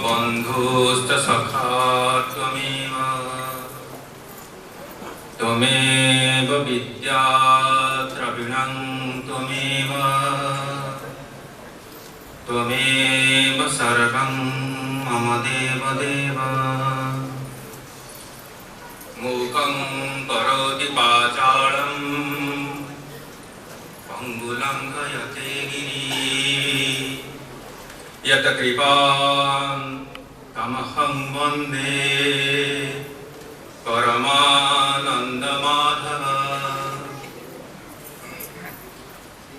बन्धुश्च सखा त्वमेव त्वमेव विद्या द्रविणं त्वमेव त्वमेव सर्वं मम देवदेव मूकं करोति पाचालं पङ्गुलङ्घयते गिरिं यत्कृपां तमहं वन्दे परमानन्दमाधव।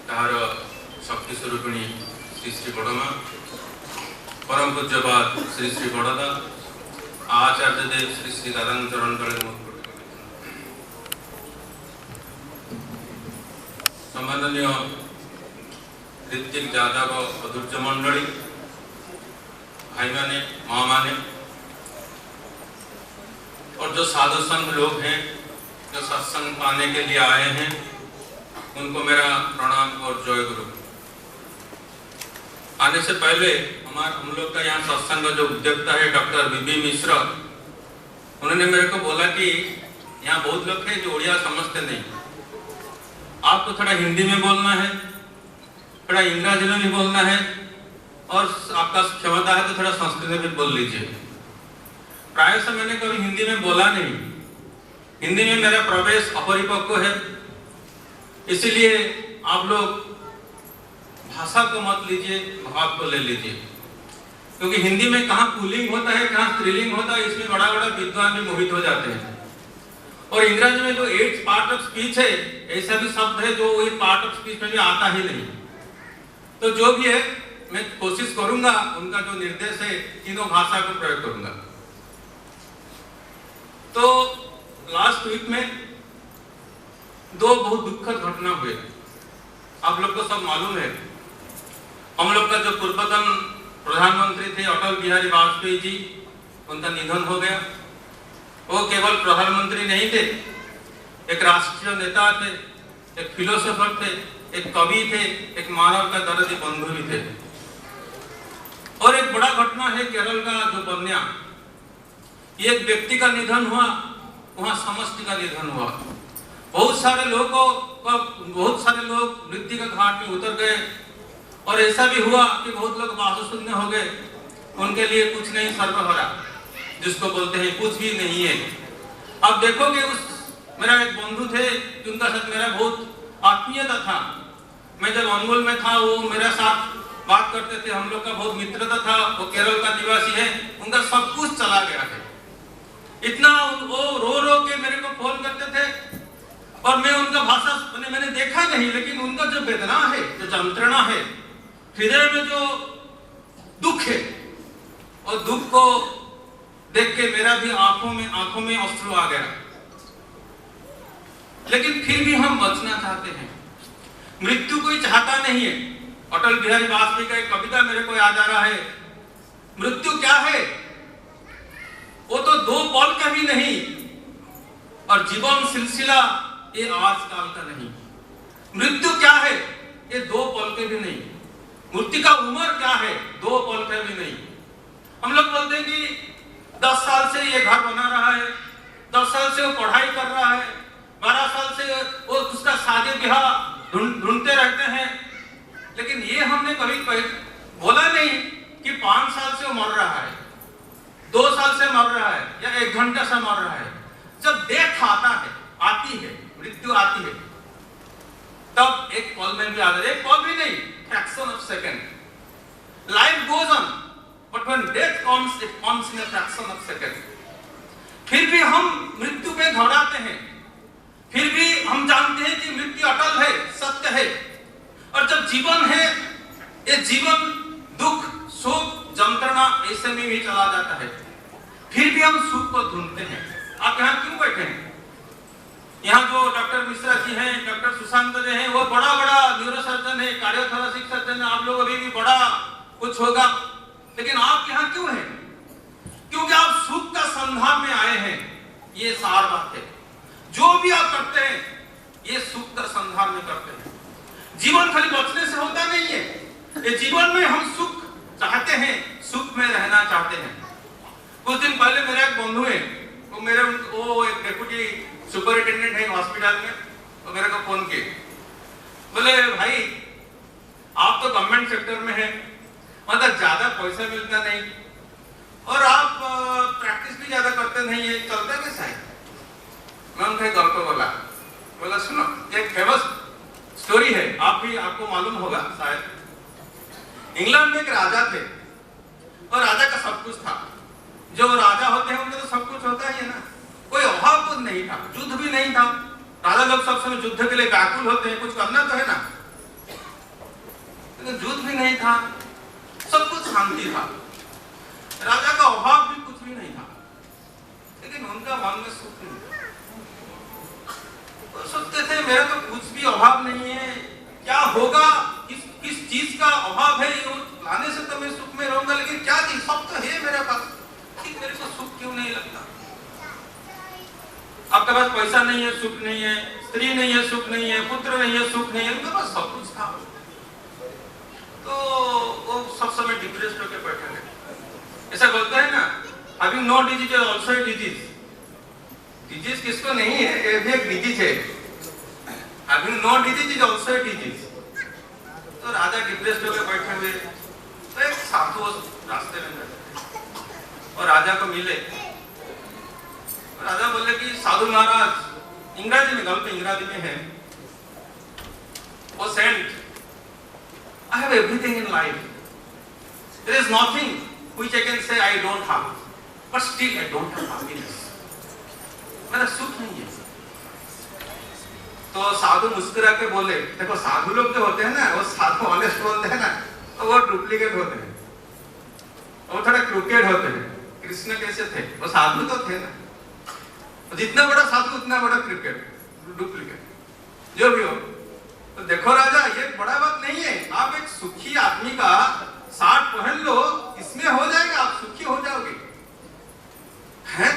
तार शक्ति स्वरूपिणी श्री श्री बड़मा परम पूज्यपाद श्री श्री बड़दा आचार्य देव श्री श्री दादा चरण तले सम्माननीय ऋतिक जादव अधूर्य मंडली भाई माने माँ माने और जो साधु संघ लोग हैं जो सत्संग पाने के लिए आए हैं उनको मेरा प्रणाम और जय गुरु। आने से पहले हम लोग का यहाँ सत्संग का जो उद्योक्ता है डॉक्टर बीबी मिश्र, उन्होंने मेरे को बोला कि यहाँ बहुत लोग हैं जो उड़िया समझते नहीं, आपको थोड़ा हिंदी में बोलना है, थोड़ा इंग्रजी में भी बोलना है और आपका क्षमता है तो थोड़ा संस्कृत में भी बोल लीजिए। प्राय से मैंने कभी हिंदी में बोला नहीं, हिंदी में मेरा प्रवेश अपरिपक्व है, इसीलिए आप लोग भाषा को मत लीजिए, भाव को ले लीजिए, क्योंकि हिंदी में कहाँ पुल्लिंग होता है कहाँ स्त्रीलिंग होता है, इसमें बड़ा बड़ा विद्वान भी मोहित हो जाते हैं। और इंग्रजी में जो 8 पार्ट ऑफ स्पीच है, ऐसा भी शब्द है जो वही पार्ट ऑफ स्पीच में भी आता ही नहीं। तो जो भी है मैं कोशिश करूंगा उनका जो निर्देश है तीनों भाषा को प्रयोग करूंगा। तो लास्ट वीक में 2 बहुत दुखद घटना हुए, आप लोग को सब मालूम है। हम लोग का जो पूर्वतन प्रधानमंत्री थे अटल बिहारी वाजपेयी जी, उनका निधन हो गया। वो केवल प्रधानमंत्री नहीं थे, एक राष्ट्रीय नेता थे, एक फिलोसोफर थे, एक कवि थे, एक मानव का दर्दी बंधु भी थे। और एक बड़ा घटना है केरल का जो बन्या, एक व्यक्ति का निधन हुआ, वहां समष्टि का निधन हुआ। बहुत सारे लोग मृत्यु के घाट में उतर गए और ऐसा भी हुआ कि बहुत लोग बासुशून्य हो गए, उनके लिए कुछ नहीं सर्वहरा, जिसको बोलते हैं कुछ भी नहीं है। अब देखोगे मेरा एक बंधु थे जिनका साथ मेरा बहुत आत्मीयता था, मैं जब अनमोल में था वो मेरे साथ बात करते थे, हम लोग का बहुत मित्रता था। वो केरल का निवासी है, उनका सब कुछ चला गया है। इतना वो रो रो के मेरे को फोन करते थे और मैं उनका भाषा मैंने देखा नहीं, लेकिन उनका जो वेदना है, जो यंत्रणा है, हृदय में जो दुख है, और दुख को देख के मेरा भी आंखों में अश्रु आ गया। लेकिन फिर भी हम बचना चाहते हैं, मृत्यु कोई चाहता नहीं है। अटल बिहारी वाजपेयी का एक कविता मेरे को याद आ रहा है, मृत्यु क्या है, वो तो 2 पल का भी नहीं, और जीवन सिलसिला ये आजकल का नहीं। मृत्यु क्या है, ये 2 पल के भी नहीं। मृत्यु का उम्र क्या है, 2 पल का भी नहीं। हम लोग बोलते हैं कि 10 साल से ये घर बना रहा है, 10 साल से वो पढ़ाई कर रहा है, 12 साल से वो उसका शादी ब्याह ढूंढते रहते हैं, लेकिन ये हमने कभी बोला नहीं कि 5 साल से वो मर रहा है, 2 साल से मर रहा है, या 1 घंटा से मर रहा है। जब डेथ आता है, आती है, मृत्यु आती है, तब एक पल में भी आता है, एक पल भी नहीं, fraction of second. Life goes on, but when death comes, it comes in a fraction of second. फिर भी हम मृत्यु पे घबराते हैं, फिर भी हम जानते हैं कि मृत्यु अटल है, सत्य है। और जब जीवन है, ये जीवन दुख सुख यंत्रणा ऐसे में भी चला जाता है, फिर भी हम सुख को ढूंढते हैं। आप यहाँ क्यों बैठे हैं? यहाँ जो डॉक्टर मिश्रा जी हैं, डॉक्टर सुशांत जी हैं, वो बड़ा न्यूरोसर्जन है, कार्डियोथोरेसिक सर्जन है, आप लोग अभी भी बड़ा कुछ होगा, लेकिन आप यहाँ क्यों हैं? क्योंकि आप सुख का संधान में आए हैं। ये सार बात है। जो भी आप करते हैं ये सुख का संधान में करते हैं। जीवन खाली बचने से होता नहीं है, ये जीवन में हम सुख चाहते हैं, सुख में रहना चाहते हैं। कुछ दिन पहले मेरा एक बंधु है, वो एक डेप्यूटी सुपरिटेंडेंट है हॉस्पिटल में, वो मेरे को फोन किए, बोले भाई आप तो गवर्नमेंट सेक्टर में है, मतलब ज्यादा पैसा मिलता नहीं और आप प्रैक्टिस भी ज्यादा करते नहीं है, चलता कैसा है? मैं उनके घर को बोला सुनो, एक फेमस स्टोरी है, आपको मालूम होगा शायद। इंग्लैंड में एक राजा थे और राजा का सब कुछ था। जो राजा होते हैं उनके तो सब कुछ होता ही है ना, कोई अभाव कुछ नहीं था, युद्ध भी नहीं था। राजा लोग सब समय युद्ध के लिए व्याकुल होते हैं, कुछ करना तो है ना, लेकिन युद्ध भी नहीं था, सब कुछ शांति था, राजा का अभाव भी कुछ भी नहीं था, लेकिन उनका मन में सुख नहीं था। तो सोचते थे मेरा तो कुछ भी अभाव नहीं है, क्या होगा, किस चीज का अभाव है, ये लाने से तो मैं सुख में रहूंगा, लेकिन क्या चीज, सब तो है मेरे पास, मेरे को सुख क्यों नहीं लगता? आपके पास पैसा नहीं है, सुख नहीं है, स्त्री नहीं है, सुख नहीं है, पुत्र नहीं है, सुख नहीं है, उनके पास सब कुछ था, तो वो सब समय डिप्रेस्ड होकर बैठे हैं। ऐसा बोलते हैं ना, having no disease is also a disease। Disease किसको नहीं है, ये भी एक डिजीज है। having no disease is also a disease। तो राजा डिप्रेस्ड होकर बैठे हुए, तो एक साधु रास्ते में बैठे और राजा को मिले। राजा बोले कि साधु महाराज, इंग्रजी में, गलत इंग्रजी में है वो, Saint I have everything in life, there is nothing which I can say I don't have, but still I don't have happiness। मेरा सुख नहीं है। तो साधु मुस्कुरा के बोले, देखो साधु लोग जो होते हैं ना, वो साधु ऑनेस्ट बोलते हैं ना, तो वो डुप्लीकेट होते हैं, वो थोड़ा क्रूकेड होते हैं। कृष्ण कैसे थे, वो साधु तो थे ना, जितना बड़ा साधु उतना बड़ा क्रिकेट डुप्लीकेट, जो भी हो। तो देखो राजा, ये बड़ा बात नहीं है, आप एक सुखी आदमी का साथ पहन लो, इसमें हो जाएगा, आप सुखी हो जाओगे। हैं?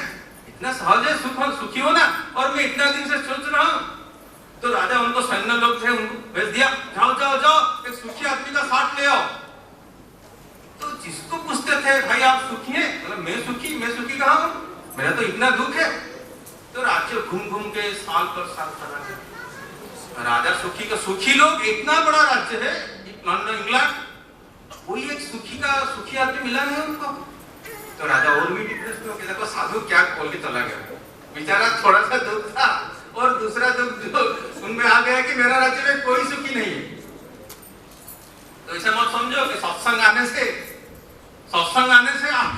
इतना सहज है सुखी होना, और मैं इतना दिन से सोच रहा हूं। तो राजा उनको सैन्य लोग थे, उनको भेज दिया, जाओ जाओ जाओ, एक सुखी आदमी का साथ ले आओ। तो जिसको पूछते थे भाई आप सुखी हैं, मतलब मैं सुखी कहाँ हूं, मेरा तो इतना दुख है। तो राज्य घूम घूम के साल पर साल चला गया, राजा सुखी लोग, इतना बड़ा राज्य है लंदन इंग्लैंड, कोई एक सुखी आदमी मिला नहीं उनको। तो राजा और भी डिप्रेस्ड हो गया, देखो साधु क्या बोल के चला गया, बेचारा थोड़ा सा दुख था, और दूसरा दुख जो उनमें आ गया कि मेरा राज्य में कोई सुखी नहीं है। तो ऐसा मत समझो कि सत्संग आने से आप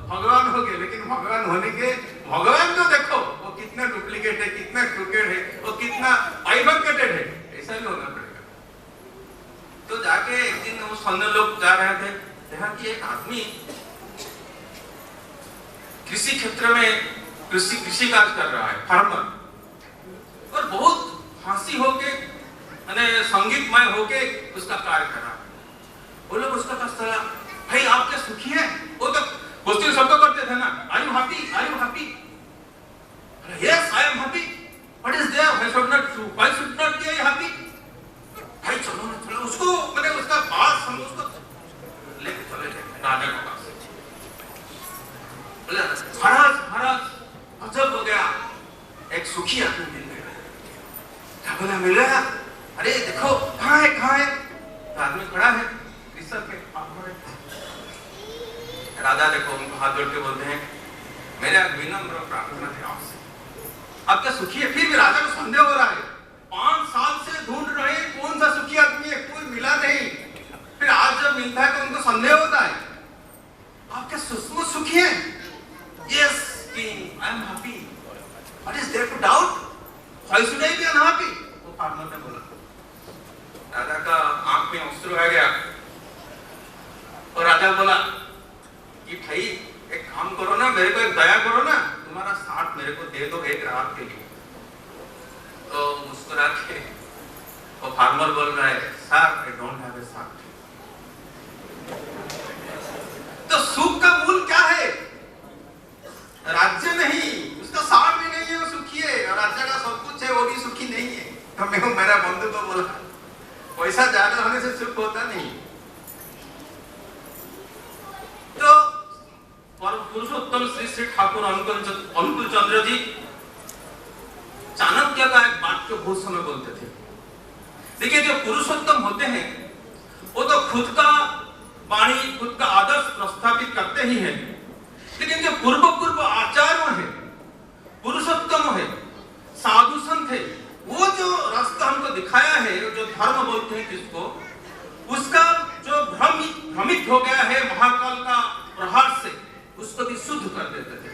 भगवान हो गए, लेकिन भगवान होने के, भगवान को देखो वो कितना डुप्लीकेट है, कितना क्रूकेड है, वो कितना बाइफर्केटेड है, ऐसा भी होना पड़ेगा। तो जाके एक दिन वो सन्ने लोग जा रहे थे, देखा कि एक आदमी कृषि क्षेत्र में कृषि कार्य कर रहा है, फार्मर, और बहुत हंसी होके, मैंने संगीतमय होके उसका कार्य कर रहा है। वो लोग उसका पास चला, भाई आप क्या सुखी हैं? वो तो क्वेश्चन सबको करते थे ना, are you happy? Yes I am happy. What is there, why should not be happy? भाई चलो ना, चलो उसको, मैंने उसका बात समझ, उसको लेके चले गए राजा के पास। बोले महाराज अजब हो गया, एक सुखी आदमी मिल गया। क्या बोला, मिला? अरे देखो कहाँ है? तो आदमी खड़ा है, कृषक है। राजा देखो उनको हाथ जोड़ के बोलते हैं, मेरा विनम्र प्रार्थना है आपसे, आप क्या सुखी है? फिर भी राजा को संदेह हो रहा है, 5 साल से ढूंढ रहे हैं कौन सा सुखी आदमी है, कोई मिला नहीं। फिर आज जब मिलता है तो उनको संदेह होता है, आप क्या सचमुच सुखी हैं? Yes king, I am happy. What is there to doubt? Why should I be unhappy? वो फार्मर ने बोला। राजा का आंख में अश्रु आ गया, और राजा बोला कि भाई एक काम करो ना, मेरे को एक दया करो ना, तुम्हारा साथ मेरे को दे दो एक रात के लिए। तो मुस्कुरा के वो फार्मर बोल रहा है, sir I don't have a साथ। तो सुख का मूल क्या है? राज्य नहीं, उसका साथ भी नहीं है, वो सुखी है, और राज्य का सब कुछ है, वो भी सुखी नहीं है। तो मैं मेरा बंधु को बोला, पैसा ज्यादा होने से सुख होता नहीं। तो पुरुषोत्तम श्री श्री ठाकुर अनुकूल चंद्र जी चाणक्य का एक वाक्य बहुत समय बोलते थे। देखिए, जो पुरुषोत्तम होते हैं वो तो खुद का वाणी, खुद का आदर्श प्रस्थापित करते ही हैं, लेकिन जो पूर्व आचार्य है, पुरुषोत्तम है, साधु संत है, वो जो रास्ता हमको दिखाया है, जो धर्म बोलते हैं किसको, उसका जो भ्रमित हो गया है महाकाल का प्रहार से, उसको भी शुद्ध कर देते थे।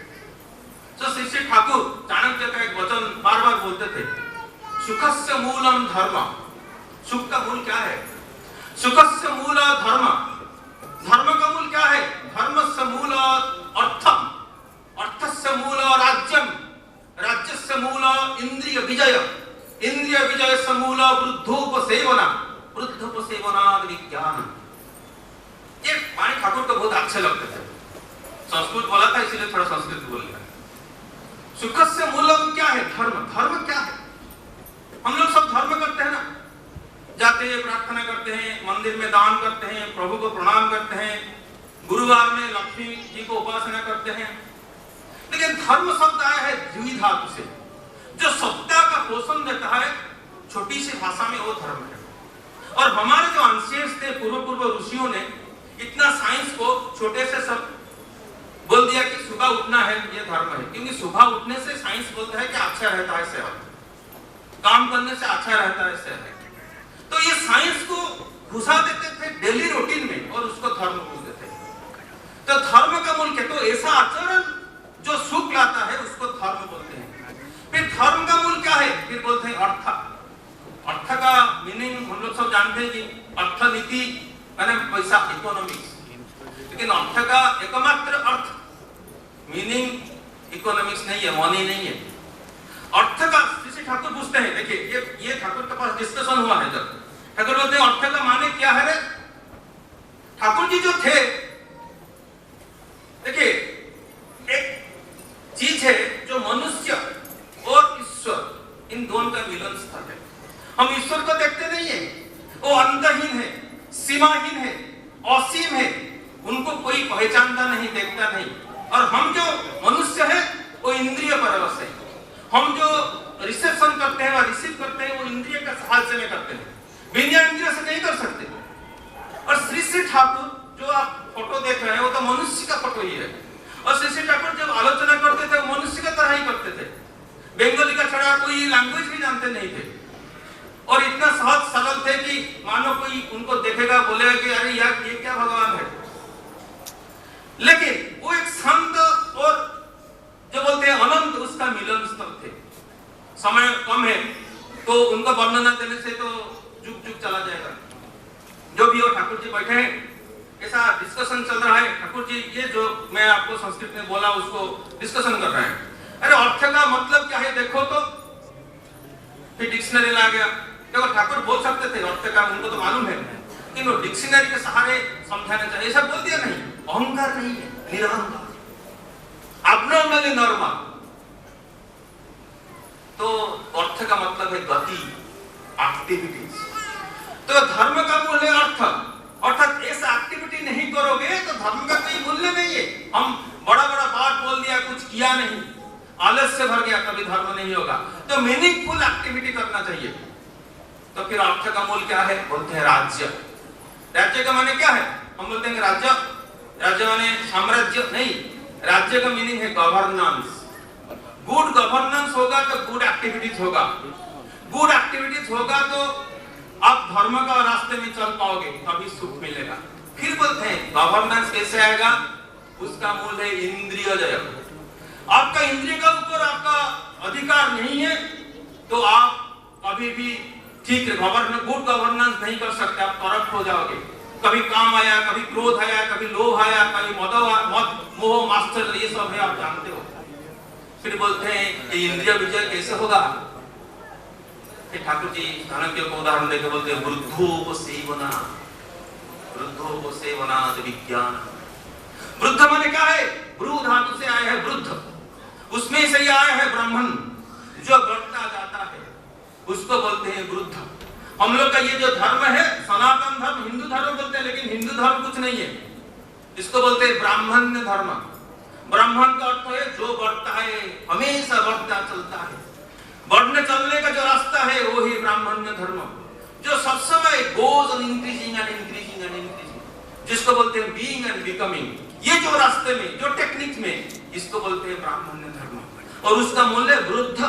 तो श्री श्री ठाकुर चाणक्य का एक वचन बार बार बोलते थे, सुखस्य मूलम धर्म। सुख का मूल क्या है? सुखस्य मूल धर्म। धर्म का मूल क्या है? धर्मस्य मूल अर्थम, अर्थस्य मूल राज्यम, राज्यस्य मूल इंद्रिय विजय, इंद्रिय विजय से मूल वृद्धोपसेवना, वृद्धोपसेवना विज्ञान। ये वाणी ठाकुर को बहुत अच्छे लगते थे। संस्कृत बोला था इसलिए थोड़ा संस्कृत बोल लिया। सुखस्य मूलम क्या है? धर्म। धर्म क्या है? हम लोग सब धर्म करते हैं ना, जाते हैं, प्रार्थना करते हैं, मंदिर में दान करते हैं, प्रभु को प्रणाम करते हैं, गुरुवार में लक्ष्मी जी को उपासना करते हैं, लेकिन धर्म शब्द आया है द्वि धातु से, जो सत्ता का पोषण देता है, छोटी सी भाषा में वो धर्म है। और हमारे जो अंशेष थे पूर्व ऋषियों ने इतना साइंस को छोटे से सब बोल दिया कि सुबह उठना है, ये धर्म है, क्योंकि सुबह उठने से साइंस बोलता है कि अच्छा रहता है सेहत, काम करने से अच्छा रहता है सेहत। तो ये साइंस को घुसा देते थे डेली रूटीन में और उसको धर्म बोलते थे। तो धर्म का मूल क्या? तो ऐसा आचरण जो सुख लाता है उसको धर्म बोलते हैं। फिर धर्म का मूल क्या है? फिर बोलते हैं अर्थ। अर्थ का मीनिंग हम लोग सब जानते हैं कि अर्थनीति माने पैसा, इकोनॉमिक्स, लेकिन अर्थ का एकमात्र अर्थ मीनिंग इकोनॉमिक्स नहीं है, मनी नहीं है। अर्थ का श्री ठाकुर पूछते हैं, देखिए ये ठाकुर के पास डिस्कशन हुआ है, जब ठाकुर बोलते हैं अर्थ का माने क्या है रे? ठाकुर जी जो थे, देखिए एक चीज है जो मनुष्य और ईश्वर, इन दोनों का मिलन स्थल है। हम ईश्वर को देखते नहीं है, वो अंतहीन है, सीमाहीन है, असीम है, उनको कोई पहचानता नहीं, देखता नहीं। और हम जो मनुष्य है वो इंद्रिय परवश है। हम जो रिसेप्शन करते हैं, रिसीव करते हैं, वो इंद्रिय का सहायता में करते हैं, बिना इंद्रिय से नहीं कर सकते। और श्री श्री ठाकुर जो आप फोटो देख रहे हैं वो तो मनुष्य का फोटो ही है। और श्री श्री ठाकुर जब आलोचना करते थे वो मनुष्य का तरह ही करते थे। बंगाली का छड़ा कोई लैंग्वेज भी जानते नहीं थे और इतना सहज सरल थे कि मानो कोई उनको देखेगा बोलेगा कि अरे यार ये क्या भगवान है। लेकिन वो एक संत और जो बोलते हैं अनंत, उसका मिलन स्थल थे। समय कम है तो उनका वर्णना देने से तो जुग चला जाएगा। जो भी हो, ठाकुर जी बैठे हैं, ऐसा डिस्कशन चल रहा है। ठाकुर जी ये जो मैं आपको संस्कृत में बोला उसको डिस्कशन कर रहे हैं। अरे अर्थ का मतलब क्या है देखो तो, फिर डिक्शनरी ला गया। देखो ठाकुर बोल सकते थे अर्थ का, उनको तो मालूम है, लेकिन वो डिक्शनरी के सहारे समझाना चाहिए। ऐसा बोल दिया नहीं, अहंकार नहीं है, निरहंकार, abnormally normal। तो अर्थ का मतलब है गति, एक्टिविटीज। तो धर्म का मूल है अर्थ, अर्थात ऐसा एक्टिविटी नहीं करोगे तो धर्म का कोई मूल्य नहीं है। हम बड़ा बात बोल दिया, कुछ किया नहीं, आलस्य भर गया, कभी धर्म नहीं होगा। तो मीनिंगफुल एक्टिविटी करना चाहिए। तो फिर अर्थ का मूल क्या है? बोलते हैं राज्य। राज्य का माने क्या है? हम बोलते हैं राज्य, राज्य माने साम्राज्य नहीं, राज्य का मीनिंग है गवर्नेंस। गुड गवर्नेंस होगा तो गुड एक्टिविटीज होगा, गुड एक्टिविटीज होगा तो आप धर्म का रास्ते में चल पाओगे, तभी सुख मिलेगा। फिर बोलते हैं गवर्नेंस कैसे आएगा? उसका मूल है इंद्रिय जय। आपका इंद्रिय का ऊपर आपका अधिकार नहीं है तो आप कभी भी ठीक गुड गवर्नेंस नहीं कर सकते, आप करप्ट हो जाओगे। कभी काम आया, कभी क्रोध आया, कभी लोभ आया, कभी मद मोह मास्टर, ये सब है, आप जानते हो। फिर बोलते हैं कि इंद्रिय विजय कैसे होगा? फिर ठाकुर जी चाणक्य को उदाहरण देकर बोलते हैं वृद्धोपसेवना, वृद्धोपसेवना विज्ञान। वृद्ध माने क्या है? ब्रू धातु से आया है वृद्ध, उसमें से ही आया है ब्राह्मण, जो बढ़ता जाता है, उसको बोलते हैं वृद्ध। हम लोग का ये जो धर्म है सनातन धर्म, हिंदू धर्म बोलते हैं, लेकिन हिंदू धर्म कुछ नहीं है, इसको बोलते हैं ब्राह्मण्य धर्म। ब्राह्मण का अर्थ है जो बढ़ता है, हमेशा बढ़ता चलता है। बढ़ने चलने का जो रास्ता है वो ही ब्राह्मण्य धर्म, जो सब समय goes on increasing and increasing and increasing, जिसको बोलते हैं बीइंग एंड बिकमिंग। ये जो रास्ते में, जो टेक्निक में, इसको बोलते हैं ब्राह्मण्य धर्म। और उसका मूल्य वृद्ध,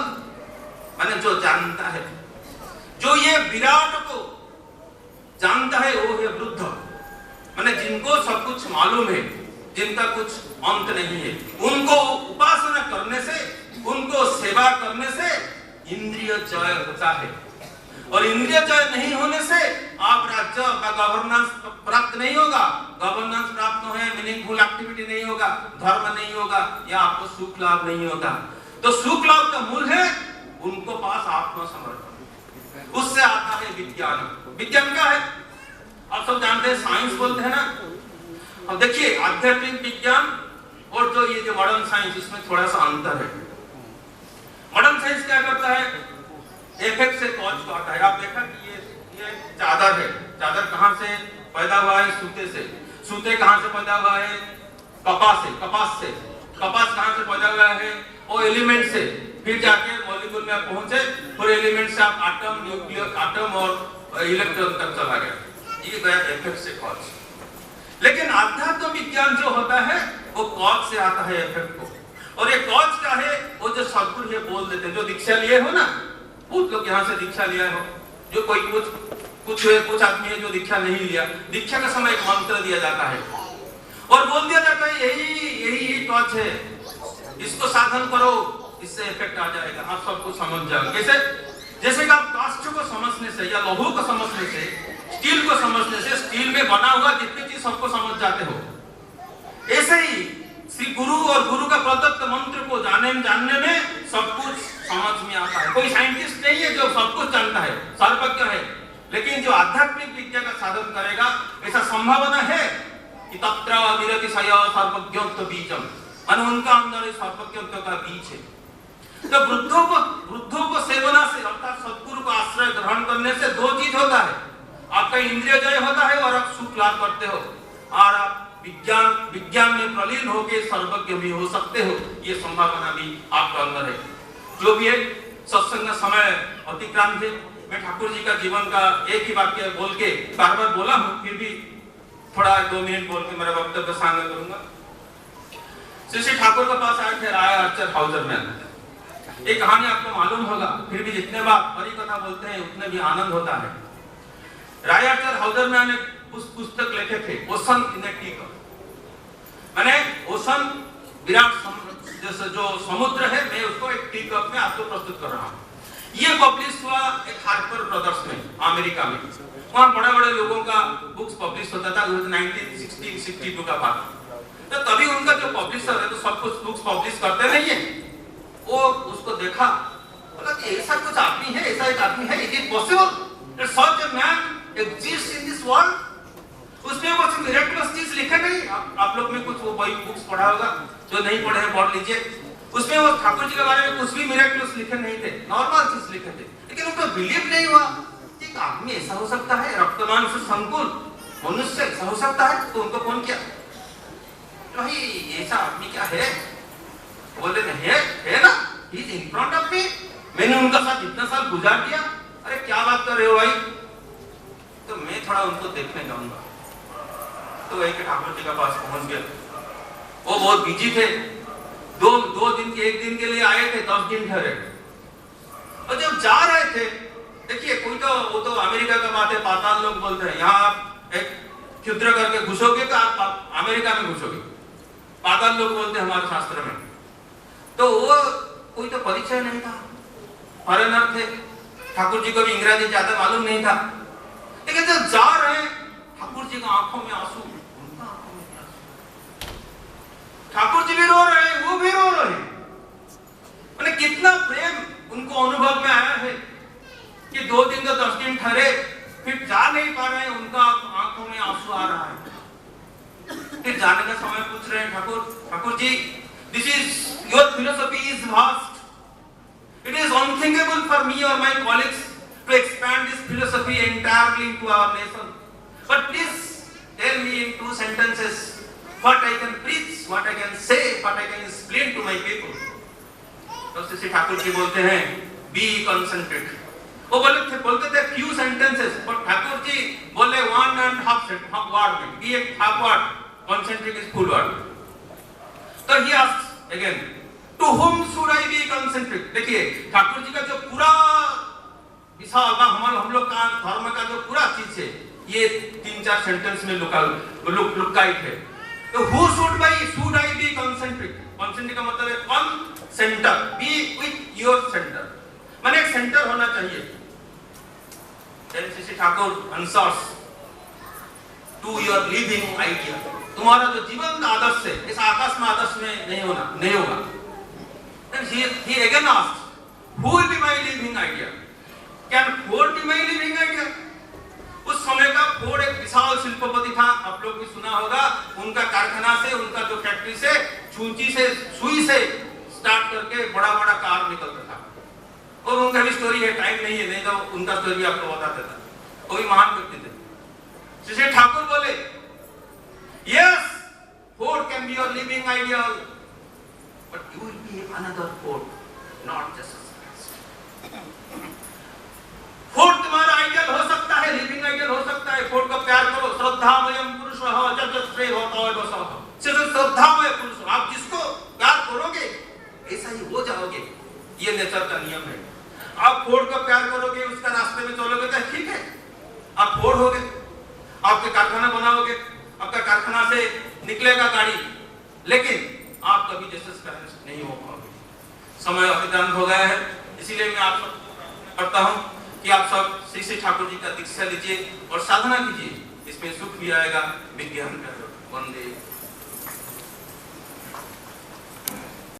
माने जो जानता है, जो ये विराट को जानता है वो है वृद्ध, माने जिनको सब कुछ मालूम है, जिनका कुछ अंत नहीं है। उनको उपासना करने से, उनको सेवा करने से इंद्रिय जय होता है। और इंद्रिय जय नहीं होने से आप राज्य का गवर्नेंस प्राप्त नहीं होगा, गवर्नेंस प्राप्त हो है, मीनिंगफुल एक्टिविटी नहीं होगा, धर्म नहीं होगा, या आपको सुख लाभ नहीं होगा। तो सुख लाभ का मूल है उनको पास आत्मसमर्पण, उससे आता है विज्ञान। विज्ञान क्या है आप सब जानते हैं, साइंस बोलते हैं ना। अब देखिए आध्यात्मिक विज्ञान और जो ये जो मॉडर्न साइंस, इसमें थोड़ा सा अंतर है। मॉडर्न साइंस क्या करता है, इफेक्ट से कॉज को आता है। आप देखा कि ये चादर है, चादर कहां से पैदा हुआ है, सूते से। सूते कहां से पैदा हुआ है, कपास से। कपास से, कपास कहां से पैदा हुआ है, वो एलिमेंट से, फिर जाके मॉलिक्यूल में पहुंचे, फिर एलिमेंट से आप एटम, न्यूक्लियर एटम और इलेक्ट्रॉन तक चला गया। ये गया इफेक्ट से कॉज। लेकिन आध्यात्म विज्ञान जो होता है वो कॉज से आता है इफेक्ट को। और ये कॉज क्या है, वो जो सदगुरु ये बोल देते हैं, जो दीक्षा लिए हो ना, बहुत लोग यहाँ से दीक्षा लिया हो, जो कोई कुछ आदमी है जो दीक्षा नहीं लिया, दीक्षा के समय एक मंत्र दिया जाता है और बोल दिया जाता है यही कॉज है, इसको साधन करो, इससे इफेक्ट आ जाएगा। आप सब कुछ समझ जाओ। कैसे? जैसे कि आप काष्ठ को समझने से या लौह को समझने से, स्टील को समझने से, स्टील में बना हुआ जितनी चीज सबको समझ जाते हो, ऐसे ही श्री गुरु और गुरु का प्रदत्त मंत्र को जानने में सब कुछ समझ में आता है। कोई साइंटिस्ट नहीं है जो सब कुछ जानता है, सर्वज्ञ है, लेकिन जो आध्यात्मिक विद्या का साधन करेगा, ऐसा संभावना है कि तत्र विरतिशय सर्वज्ञत्व बीजम, माने उनका अंदर सर्वज्ञत्व का बीज है। तो वृद्धों को सेवना से, अर्थात सद्गुरु का आश्रय ग्रहण करने से दो चीज होता है, आपका इंद्रिय जय होता है और आप सुख लाभ करते हो, और आप विज्ञान में प्रलीन होकर सर्वज्ञ भी हो सकते हो। ये संभावना भी आपके अंदर है। जो भी है, सत्संग समय अतिक्रांत है। मैं ठाकुर जी का जीवन का एक ही वाक्य बोल के बार बार बोला हूँ, फिर भी थोड़ा 2 मिनट बोल के मेरा वक्तव्य साझा करूंगा। श्री ठाकुर के पास आए थे राय आर्चर हाउजर में। ये कहानी आपको मालूम होगा, फिर भी जितने बार परी कथा बोलते हैं उतने भी आनंद होता है। राय आर्चर हाउजर में पुस्तक लिखे थे, ocean in A tea cup, माने ओशन विराट जैसे जो समुद्र है, मैं उसको एक टी कप में आपको प्रस्तुत कर रहा हूँ। ये पब्लिश हुआ एक हार्पर ब्रदर्स में, अमेरिका में। वहाँ बड़े-बड़े लोगों का बुक्स पब्लिश होता था 1962 का बात। तो तभी उनका जो पब्लिशर है, तो सब कुछ बुक्स पब्लिश करते नहीं है, वो उसको देखा, बोला कि ऐसा कुछ आदमी है, ऐसा एक आदमी है, it is possible that such a man exist in this world. उसमें कुछ मिरेकलस चीज लिखे नहीं। आप लोग में कुछ वो बड़ी बुक्स पढ़ा होगा, जो नहीं पढ़े हैं पढ़ लीजिए। उसमें वो ठाकुर जी के बारे में कुछ भी मिरेकलस लिखे नहीं थे, नॉर्मल चीज लिखे थे, लेकिन उनको बिलीव नहीं हुआ कि एक आदमी ऐसा हो सकता है, रक्तमान से संकुल मनुष्य ऐसा हो सकता है। तो उनको फोन किया, भाई ऐसा आदमी क्या है? बोले नहीं है ना, he is in front of me. मैंने उनका साथ इतना साल गुजार दिया। अरे क्या बात कर रहे हो भाई? तो मैं थोड़ा उनको देखने जाऊंगा। तो वही के ठाकुर जी के पास पहुंच गया। वो बहुत बिजी थे, दो दिन के, एक दिन के लिए आए थे, 10 दिन ठहरे। और जब जा रहे थे, देखिए कोई तो, वो तो अमेरिका का बात है, पाताल लोग बोलते हैं, यहाँ आप एक क्षुद्र करके घुसोगे तो आप अमेरिका में घुसोगे, पाताल लोग बोलते हैं हमारे शास्त्र में। तो वो कोई तो परिचय नहीं था, फॉरेनर थे, ठाकुर जी को भी अंग्रेजी ज्यादा मालूम नहीं था। लेकिन जब जा रहे हैं, ठाकुर जी का आंखों में आंसू, ठाकुर जी भी रो रहे हैं, वो भी रो रहे हैं। मैंने कितना प्रेम उनको अनुभव में आया है कि 2 दिन तो 10 दिन ठहरे, फिर जा नहीं पा रहे हैं, उनका आंखों में आंसू आ रहा है। फिर जाने का समय पूछ रहे हैं, Thakur ji, this is your philosophy is vast, it is unthinkable for me or my colleagues to expand this philosophy entirely into our nation, but please tell me in 2 sentences what I can preach, what I can say, what I can explain to my people. तो श्री ठाकुर जी बोलते हैं be concentrated. वो बोलते थे few sentences, but Thakur ji बोले 1.5 word में, be एक half word, concentrate is full word. तो he asks again, to whom should I be concentrate? देखिए ठाकुर जी का जो पूरा विशाल हम लोग का धर्म का जो पूरा चीज है ये 3-4 सेंटेंस में लुकाइट है. तो who should I be concentric? Concentric का मतलब है on center, be with your center. माने एक सेंटर होना चाहिए. Then Shri Thakur answers to your living idea. तुम्हारा जो जीवन का आदर्श है, इस आकाश में आदर्श में नहीं होगा. Then he again asks, who will be my living idea? Can Ford be my living idea? उस समय का फोर्ड एक विशाल शिल्पपति था. आप लोग भी सुना होगा. उनका कारखाना से, उनका जो फैक्ट्री से, छूंची से, सुई से स्टार्ट करके बड़ा कार निकलता था. और उनका भी स्टोरी है, टाइम नहीं है, नहीं तो उनका स्टोरी आपको बता देता. वो भी महान व्यक्ति थे. श्री ठाकुर बोले, yes, Ford can be your living ideal, but you will be another Ford, not just a Ford तुम्हारा आइडियल हो सकता है, लिविंग आइडियल हो सकता है. फोर्ड का प्यार करो. श्रद्धामयम पुरुषः जगत् श्रेय होता है बस. सिर्फ श्रद्धामय पुरुष, आप जिसको प्यार करोगे ऐसा ही हो जाओगे. ये नेचर का नियम है. आप फोर्ड का प्यार करोगे, उसका रास्ते में चलोगे तो ठीक है, आप फोर्ड होगे. आपके कारखाना बनाओगे, आपका कारखाना से निकलेगा गाड़ी, लेकिन आप कभी जस्टिस नहीं हो पाओगे. समय अतिक्रांत हो गया है, इसीलिए मैं आप सबको करता हूं कि आप सब श्री ठाकुर जी का दीक्षा लीजिए और साधना कीजिए. इसमें सुख भी आएगा, विज्ञान का. वंदे